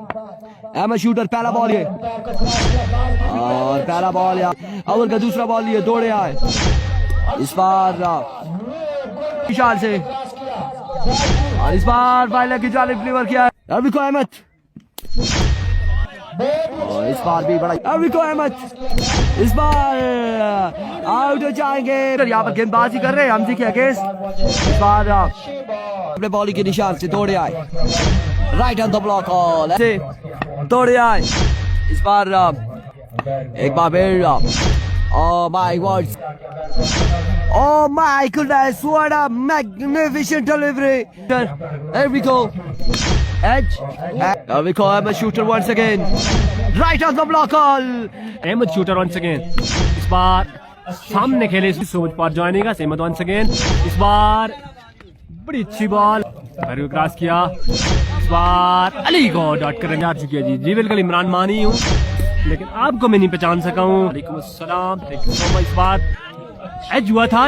Ahmad shooter, पहला ball ये और पहला बॉल यार, अव्वल का दूसरा बॉल ये, दौड़े आए इस बार विशाल से, और इस बार बाइलर की जानिब डिलीवर किया है अभी को अहमद, और इस बार भी बड़ा अभी को अहमद, इस बार आउट हो जाएंगे। यहाँ पर गेंदबाजी कर रहे हैं हमजी के अगेंस्ट, इस बार अपने बॉलिंग के निशान से दौड़े आए, right on the block all से दौड़े आए इस बार एक बार फिर, oh my words, oh my goodness, what a magnificent delivery, there we go, edge, there we go, Ahmed shooter once again, right on the block all, Ahmed shooter once again, इस बार सामने खेले सोच पर joining us, Ahmed once again, इस बार बड़ी अच्छी ball पर cross किया, इस बार अली को डॉट करने आ चुकी है जी बिल्कुल इमरान मानी हूँ लेकिन आपको मैं नहीं पहचान सका हूँ। वालेकुम अस्सलाम, थैंक यू सो मच। इस बार एज हुआ था।